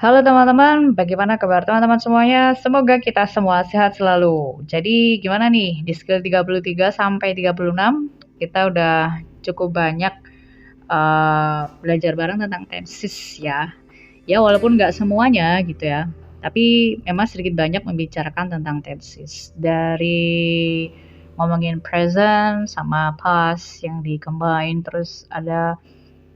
Halo teman-teman, bagaimana kabar teman-teman semuanya? Semoga kita semua sehat selalu. Jadi gimana nih di skill 33 sampai 36 kita udah cukup banyak belajar bareng tentang tenses ya. Ya walaupun nggak semuanya gitu ya, tapi memang sedikit banyak membicarakan tentang tenses. Dari ngomongin present sama past yang di-combine, terus ada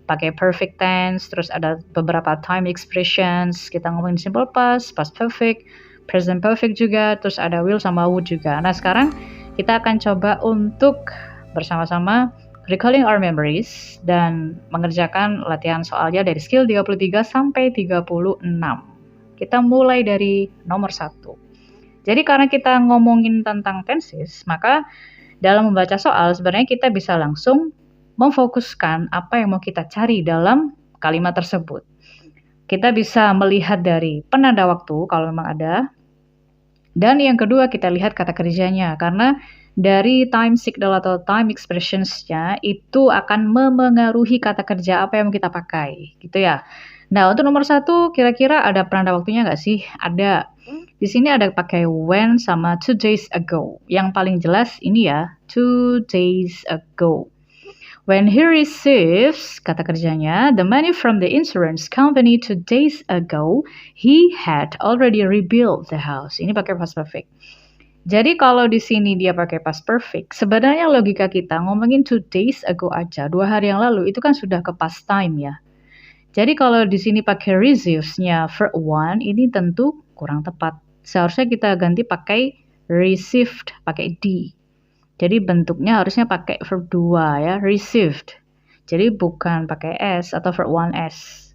pakai perfect tense, terus ada beberapa time expressions, kita ngomongin simple past, past perfect, present perfect juga, terus ada will sama would juga. Nah sekarang kita akan coba untuk bersama-sama recalling our memories dan mengerjakan latihan soalnya dari skill 33 sampai 36. Kita mulai dari nomor 1. Jadi karena kita ngomongin tentang tenses, maka dalam membaca soal sebenarnya kita bisa langsung memfokuskan apa yang mau kita cari dalam kalimat tersebut. Kita bisa melihat dari penanda waktu kalau memang ada. Dan yang kedua kita lihat kata kerjanya karena dari time signal atau time expressions-nya itu akan memengaruhi kata kerja apa yang mau kita pakai, gitu ya. Nah, untuk nomor 1 kira-kira ada penanda waktunya nggak sih? Ada. Di sini ada pakai when sama 2 days ago. Yang paling jelas ini ya, 2 days ago. When he receives, kata kerjanya, the money from the insurance company 2 days ago, he had already rebuilt the house. Ini pakai past perfect. Jadi kalau di sini dia pakai past perfect, sebenarnya logika kita ngomongin 2 days ago aja, 2 hari yang lalu, itu kan sudah ke past time ya. Jadi kalau di sini pakai receives-nya verb 1, ini tentu kurang tepat. Seharusnya kita ganti pakai received, pakai D. Jadi bentuknya harusnya pakai verb 2 ya, received. Jadi bukan pakai S atau verb 1S.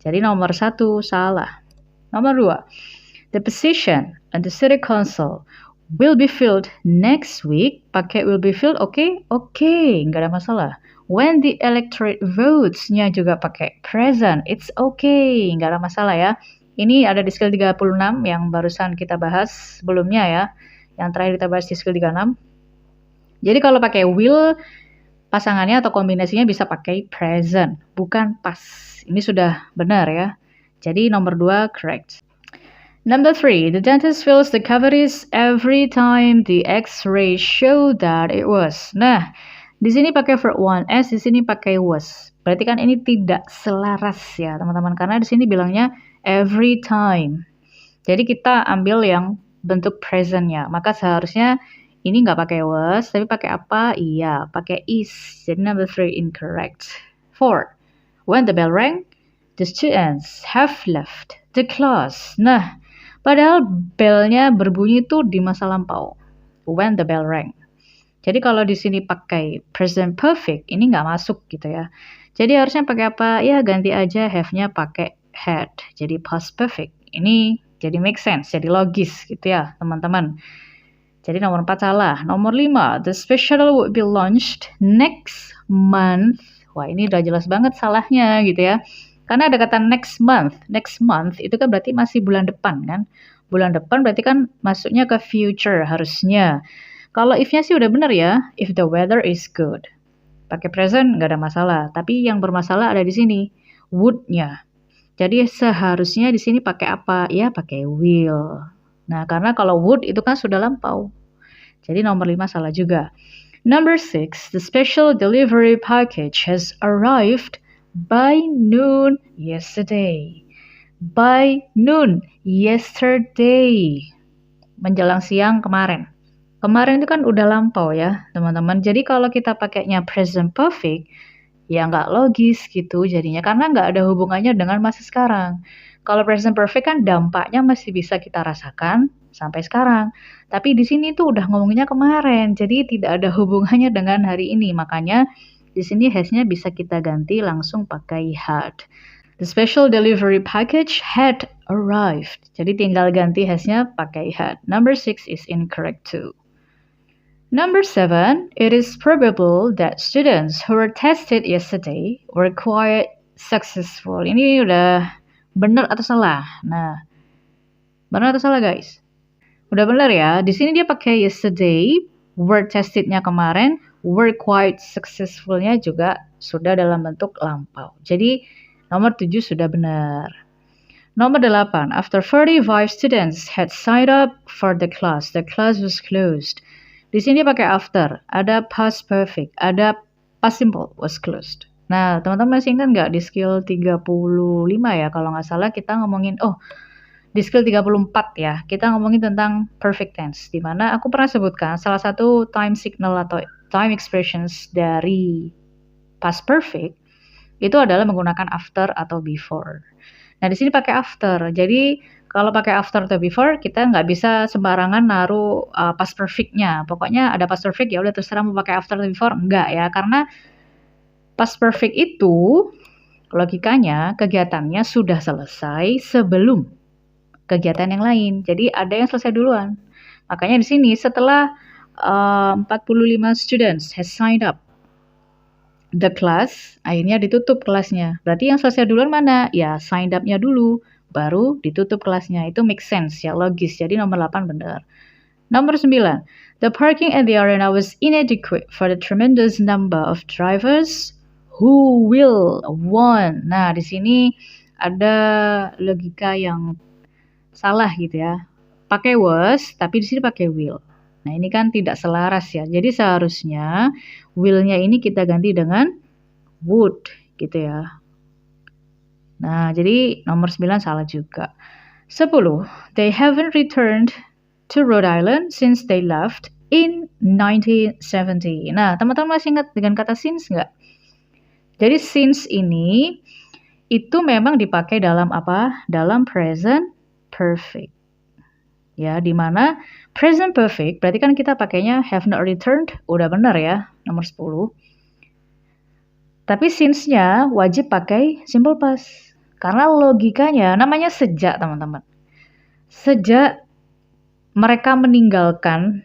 Jadi nomor 1 salah. Nomor 2, the position on the city council will be filled next week. Pakai will be filled, oke, nggak ada masalah. When the electorate votes-nya juga pakai present, it's okay, nggak ada masalah ya. Ini ada di skill 36 yang barusan kita bahas sebelumnya ya. Yang terakhir kita bahas di skill 36. Jadi kalau pakai will, pasangannya atau kombinasinya bisa pakai present, bukan past. Ini sudah benar ya. Jadi nomor 2 correct. Number 3, the dentist fills the cavities every time the X-ray show that it was. Nah, di sini pakai verb 1S, di sini pakai was. Berarti kan ini tidak selaras ya teman-teman, karena di sini bilangnya every time. Jadi kita ambil yang bentuk presentnya. Maka seharusnya ini nggak pakai was, tapi pakai apa? Iya, pakai is. Jadi number 3 incorrect. 4. When the bell rang, the students have left the class. Nah, padahal bellnya berbunyi tuh di masa lampau. When the bell rang. Jadi kalau di sini pakai present perfect, ini nggak masuk gitu ya. Jadi harusnya pakai apa? Ya ganti aja have-nya pakai had. Jadi past perfect. Ini jadi make sense, jadi logis gitu ya teman-teman. Jadi nomor 4 salah. Nomor 5, the special would be launched next month. Wah ini udah jelas banget salahnya gitu ya. Karena ada kata next month. Next month itu kan berarti masih bulan depan kan. Bulan depan berarti kan masuknya ke future harusnya. Kalau if-nya sih udah bener ya. If the weather is good. Pakai present nggak ada masalah. Tapi yang bermasalah ada di sini. Would-nya. Jadi seharusnya di sini pakai apa? Ya pakai will. Nah karena kalau would itu kan sudah lampau. Jadi nomor 5 salah juga. Number 6, the special delivery package has arrived by noon yesterday. By noon yesterday. Menjelang siang kemarin. Kemarin itu kan udah lampau ya teman-teman. Jadi kalau kita pakainya present perfect, ya nggak logis gitu jadinya. Karena nggak ada hubungannya dengan masa sekarang. Kalau present perfect kan dampaknya masih bisa kita rasakan sampai sekarang. Tapi di sini tuh udah ngomongnya kemarin, jadi tidak ada hubungannya dengan hari ini. Makanya di sini has-nya bisa kita ganti langsung pakai had. The special delivery package had arrived. Jadi tinggal ganti has-nya pakai had. Number 6 is incorrect too. Number 7, it is probable that students who were tested yesterday were quite successful. Ini udah benar atau salah? Nah, benar atau salah guys? Udah benar ya. Di sini dia pakai yesterday, were tested-nya kemarin, were quite successful-nya juga sudah dalam bentuk lampau. Jadi nomor 7 sudah benar. Nomor 8. After 45 students had signed up for the class was closed. Di sini pakai after, ada past perfect, ada past simple was closed. Nah, teman-teman masih ingat nggak di skill 35 ya, kalau nggak salah kita ngomongin, di skill 34 ya, kita ngomongin tentang perfect tense, di mana aku pernah sebutkan salah satu time signal atau time expressions dari past perfect itu adalah menggunakan after atau before. Nah, di sini pakai after. Jadi, kalau pakai after atau before, kita nggak bisa sembarangan naruh past perfect-nya. Pokoknya ada past perfect, ya udah terserah mau pakai after atau before. Enggak ya, karena past perfect itu logikanya kegiatannya sudah selesai sebelum kegiatan yang lain. Jadi, ada yang selesai duluan. Makanya di sini setelah 45 students has signed up the class, akhirnya ditutup kelasnya. Berarti yang selesai duluan mana? Ya, signed up-nya dulu, baru ditutup kelasnya. Itu make sense ya, logis. Jadi nomor 8 benar. Nomor 9. The parking at the arena was inadequate for the tremendous number of drivers who will want. Nah, di sini ada logika yang salah gitu ya. Pakai was, tapi di sini pakai will. Nah, ini kan tidak selaras ya. Jadi seharusnya will-nya ini kita ganti dengan would gitu ya. Nah, jadi nomor 9 salah juga. 10. They haven't returned to Rhode Island since they left in 1970. Nah, teman-teman masih ingat dengan kata since nggak? Jadi since ini itu memang dipakai dalam apa? Dalam present perfect. Ya, di mana present perfect berarti kan kita pakainya have not returned, udah benar ya, nomor 10. Tapi since-nya wajib pakai simple past. Karena logikanya namanya sejak, teman-teman. Sejak mereka meninggalkan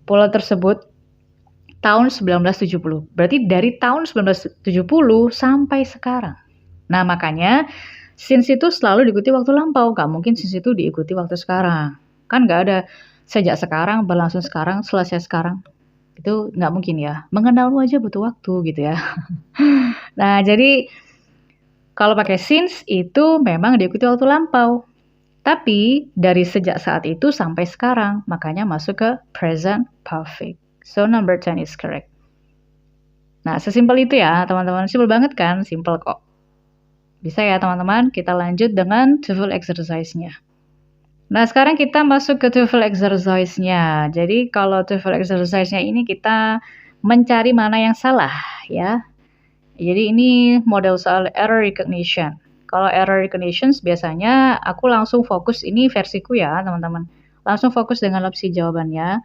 pulau tersebut tahun 1970. Berarti dari tahun 1970 sampai sekarang. Nah, makanya since itu selalu diikuti waktu lampau. Gak mungkin since itu diikuti waktu sekarang. Kan nggak ada sejak sekarang, berlangsung sekarang, selesai sekarang. Itu nggak mungkin ya. Mengenalmu aja butuh waktu gitu ya. Nah, jadi kalau pakai since itu memang diikuti waktu lampau. Tapi dari sejak saat itu sampai sekarang, makanya masuk ke present perfect. So number 10 is correct. Nah, sesimpel itu ya teman-teman. Simpel banget kan? Simpel kok. Bisa ya teman-teman, kita lanjut dengan TOEFL exercise-nya. Nah, sekarang kita masuk ke TOEFL exercise-nya. Jadi, kalau TOEFL exercise-nya ini kita mencari mana yang salah, ya. Jadi, ini model soal error recognition. Kalau error recognition biasanya aku langsung fokus, ini versiku ya, teman-teman. Langsung fokus dengan opsi jawabannya.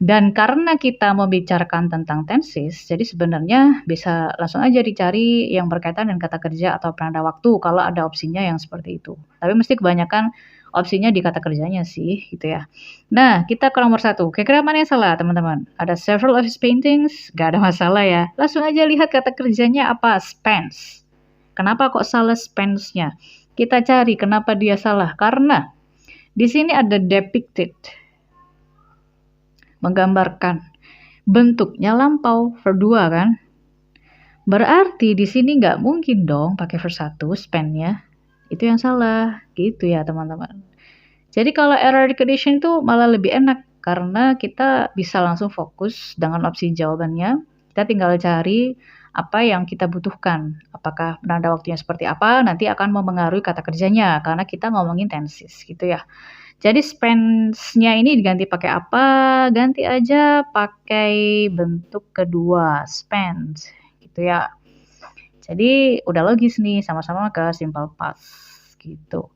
Dan karena kita membicarakan tentang tenses, jadi sebenarnya bisa langsung aja dicari yang berkaitan dengan kata kerja atau penanda waktu kalau ada opsinya yang seperti itu. Tapi mesti kebanyakan opsinya di kata kerjanya sih, gitu ya. Nah, kita ke nomor 1. Kira-kira mana yang salah, teman-teman? Ada several of his paintings, gak ada masalah ya. Langsung aja lihat kata kerjanya apa, spends. Kenapa kok salah spends-nya? Kita cari kenapa dia salah. Karena di sini ada depicted, menggambarkan. Bentuknya lampau, verb 2 kan? Berarti di sini nggak mungkin dong pakai verb 1, spend-nya. Itu yang salah, gitu ya teman-teman. Jadi kalau error recognition itu malah lebih enak karena kita bisa langsung fokus dengan opsi jawabannya. Kita tinggal cari apa yang kita butuhkan. Apakah penanda waktunya seperti apa, nanti akan mempengaruhi kata kerjanya karena kita ngomongin tenses gitu ya. Jadi spends-nya ini diganti pakai apa? Ganti aja pakai bentuk kedua, spend gitu ya. Jadi udah logis nih, sama-sama ke simple past gitu.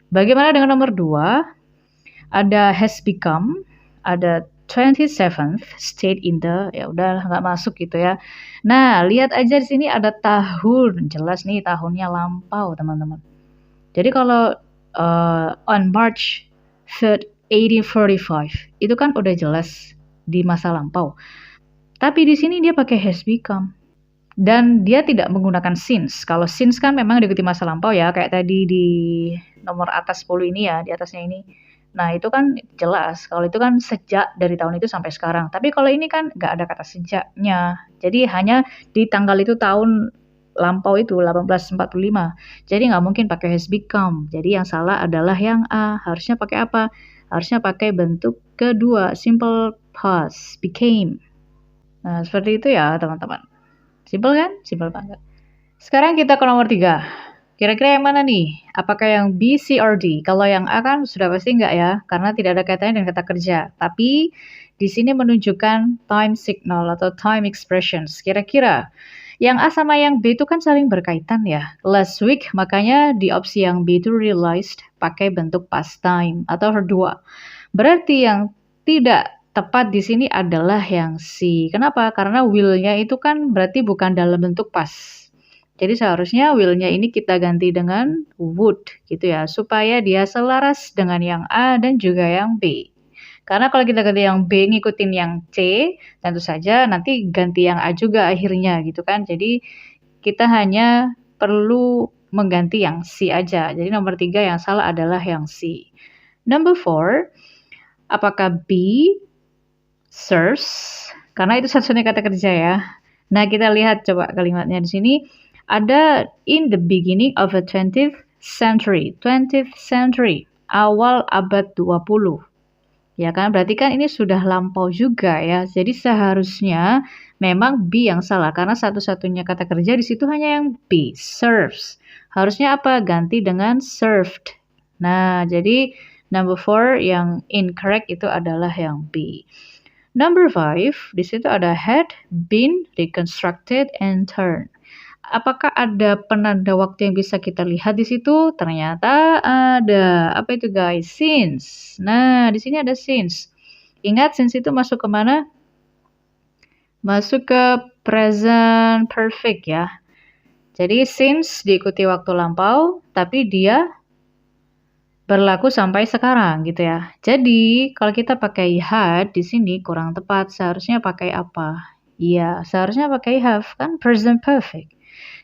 Bagaimana dengan nomor 2? Ada has become, ada 27th stayed in the, ya udah nggak masuk gitu ya. Nah, lihat aja di sini ada tahun, jelas nih tahunnya lampau teman-teman. Jadi kalau on March 3rd, 1845, itu kan udah jelas di masa lampau. Tapi di sini dia pakai has become. Dan dia tidak menggunakan since. Kalau since kan memang diikuti masa lampau ya, kayak tadi di nomor atas 10 ini ya, di atasnya ini. Nah, itu kan jelas. Kalau itu kan sejak dari tahun itu sampai sekarang. Tapi kalau ini kan nggak ada kata sejaknya. Jadi hanya di tanggal itu tahun lampau itu 1845. Jadi nggak mungkin pakai has become. Jadi yang salah adalah yang A. Harusnya pakai apa? Harusnya pakai bentuk kedua, simple past, became. Nah, seperti itu ya teman-teman. Simple kan? Simple banget. Sekarang kita ke nomor 3. Kira-kira yang mana nih? Apakah yang B, C, or D? Kalau yang A kan sudah pasti enggak ya, karena tidak ada kaitannya dengan kata kerja. Tapi di sini menunjukkan time signal atau time expressions. Kira-kira yang A sama yang B itu kan saling berkaitan ya. Last week, makanya di opsi yang B itu realized pakai bentuk past time atau kedua. Berarti yang tidak tepat di sini adalah yang C. Kenapa? Karena will-nya itu kan berarti bukan dalam bentuk past. Jadi seharusnya will-nya ini kita ganti dengan would gitu ya, supaya dia selaras dengan yang A dan juga yang B. Karena kalau kita ganti yang B ngikutin yang C, tentu saja nanti ganti yang A juga akhirnya gitu kan. Jadi kita hanya perlu mengganti yang C aja. Jadi nomor 3 yang salah adalah yang C. Number 4, apakah B serves? Karena itu satu-satunya kata kerja ya. Nah, kita lihat coba kalimatnya di sini. Ada in the beginning of the 20th century, awal abad 20. Ya kan, berarti kan ini sudah lampau juga ya. Jadi seharusnya memang B yang salah karena satu-satunya kata kerja di situ hanya yang B, serves. Harusnya apa? Ganti dengan served. Nah, jadi number 4 yang incorrect itu adalah yang B. Number 5, di situ ada had been reconstructed and turned. Apakah ada penanda waktu yang bisa kita lihat di situ? Ternyata ada. Apa itu guys? Since. Nah, di sini ada since. Ingat since itu masuk ke mana? Masuk ke present perfect ya. Jadi since diikuti waktu lampau, tapi dia berlaku sampai sekarang gitu ya. Jadi kalau kita pakai had di sini kurang tepat. Seharusnya pakai apa? Iya, seharusnya pakai have kan present perfect.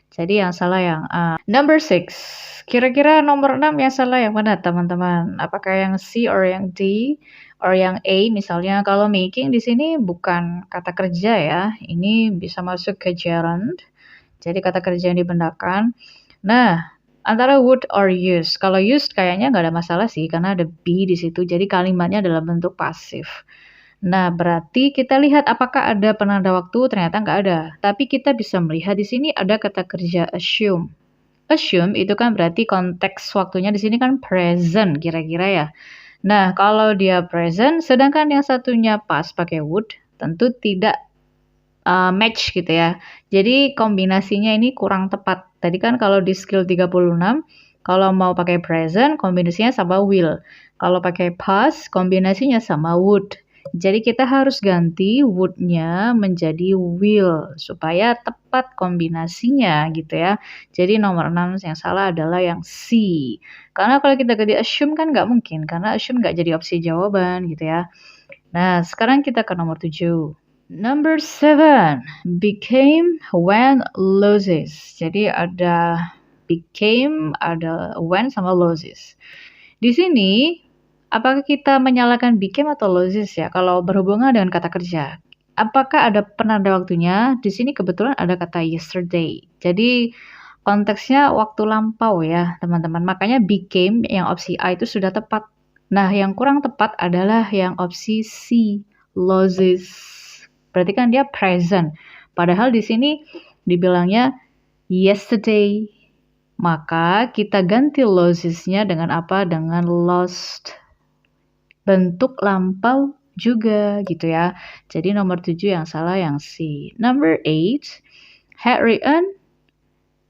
Jadi yang salah yang A. Number 6. Kira-kira nomor 6 yang salah yang mana teman-teman? Apakah yang C or yang D or yang A misalnya? Kalau making di sini bukan kata kerja ya. Ini bisa masuk ke gerund. Jadi kata kerja yang dibenarkan. Nah, antara would or used. Kalau used kayaknya nggak ada masalah sih karena ada be di situ. Jadi kalimatnya dalam bentuk pasif. Nah, berarti kita lihat apakah ada penanda waktu, ternyata nggak ada. Tapi kita bisa melihat di sini ada kata kerja assume. Assume itu kan berarti konteks waktunya di sini kan present kira-kira ya. Nah, kalau dia present, sedangkan yang satunya pas pakai would, tentu tidak match gitu ya. Jadi kombinasinya ini kurang tepat. Tadi kan kalau di skill 36, kalau mau pakai present, kombinasinya sama will. Kalau pakai past, kombinasinya sama would. Jadi kita harus ganti would-nya menjadi will supaya tepat kombinasinya gitu ya. Jadi nomor 6 yang salah adalah yang C. Karena kalau kita ganti assume kan nggak mungkin, karena assume nggak jadi opsi jawaban gitu ya. Nah, sekarang kita ke nomor 7. Number 7, became when loses. Jadi ada became, ada when sama loses. Di sini apakah kita menyalakan became atau loses ya? Kalau berhubungan dengan kata kerja. Apakah ada penanda waktunya? Di sini kebetulan ada kata yesterday. Jadi konteksnya waktu lampau ya, teman-teman. Makanya became yang opsi A itu sudah tepat. Nah, yang kurang tepat adalah yang opsi C, loses. Berarti kan dia present. Padahal di sini dibilangnya yesterday. Maka kita ganti losesnya dengan apa? Dengan lost. Bentuk lampau juga gitu ya. Jadi nomor 7 yang salah yang C. Number 8, had written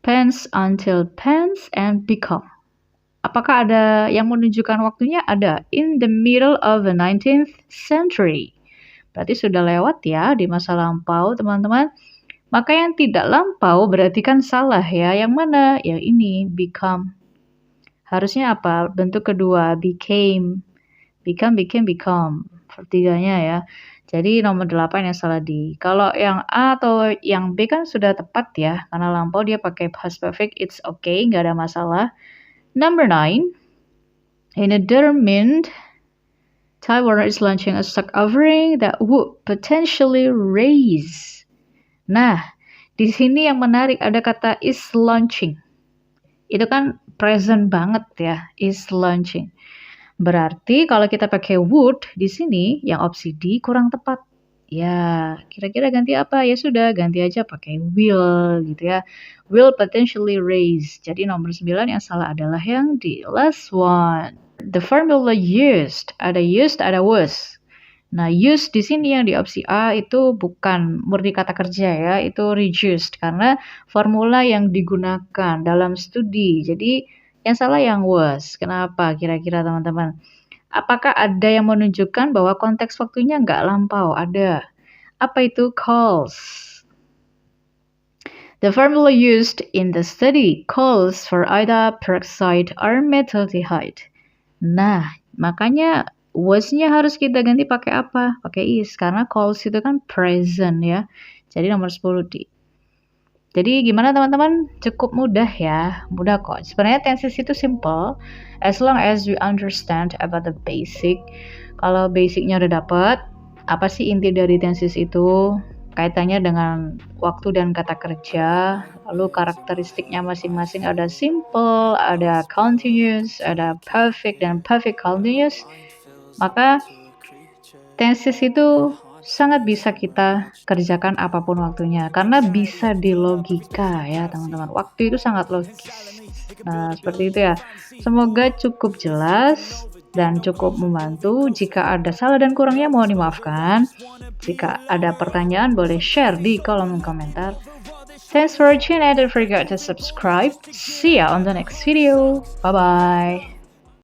pens until pens and become. Apakah ada yang menunjukkan waktunya? Ada. In the middle of the 19th century. Berarti sudah lewat ya di masa lampau teman-teman. Maka yang tidak lampau berarti kan salah ya. Yang mana? Yang ini, become. Harusnya apa? Bentuk kedua, became. Become. Pertiganya ya. Jadi nomor 8 yang salah di. Kalau yang A atau yang B kan sudah tepat ya. Karena lampau dia pakai past perfect, it's okay, nggak ada masalah. Number 9, in a determined, Time Warner is launching a stock offering that would potentially raise. Nah, Di sini yang menarik ada kata is launching. Itu kan present banget ya, is launching. Berarti kalau kita pakai would di sini yang opsi D kurang tepat. Ya, kira-kira ganti apa? Ya sudah, ganti aja pakai will gitu ya. Will potentially raise. Jadi nomor 9 yang salah adalah yang di last one. The formula used, ada was. Nah, used di sini yang di opsi A itu bukan murni kata kerja ya, itu reduced karena formula yang digunakan dalam studi. Jadi yang salah yang was. Kenapa kira-kira teman-teman? Apakah ada yang menunjukkan bahwa konteks waktunya nggak lampau? Ada. Apa itu calls? The formula used in the study calls for either peroxide or methaldehyde. Nah, makanya was-nya harus kita ganti pakai apa? Pakai is, karena calls itu kan present ya. Jadi nomor 10 D. Jadi gimana teman-teman? Cukup mudah ya, mudah kok. Sebenarnya tenses itu simple, as long as we understand about the basic. Kalau basicnya udah dapet, apa sih inti dari tenses itu? Kaitannya dengan waktu dan kata kerja, lalu karakteristiknya masing-masing ada simple, ada continuous, ada perfect dan perfect continuous. Maka tenses itu sangat bisa kita kerjakan apapun waktunya karena bisa dilogika ya teman-teman. Waktu itu sangat logis. Nah, seperti itu ya. Semoga cukup jelas dan cukup membantu. Jika ada salah dan kurangnya mohon dimaafkan. Jika ada pertanyaan boleh share di kolom komentar. Thanks for watching and don't forget to subscribe. See ya on the next video. Bye bye.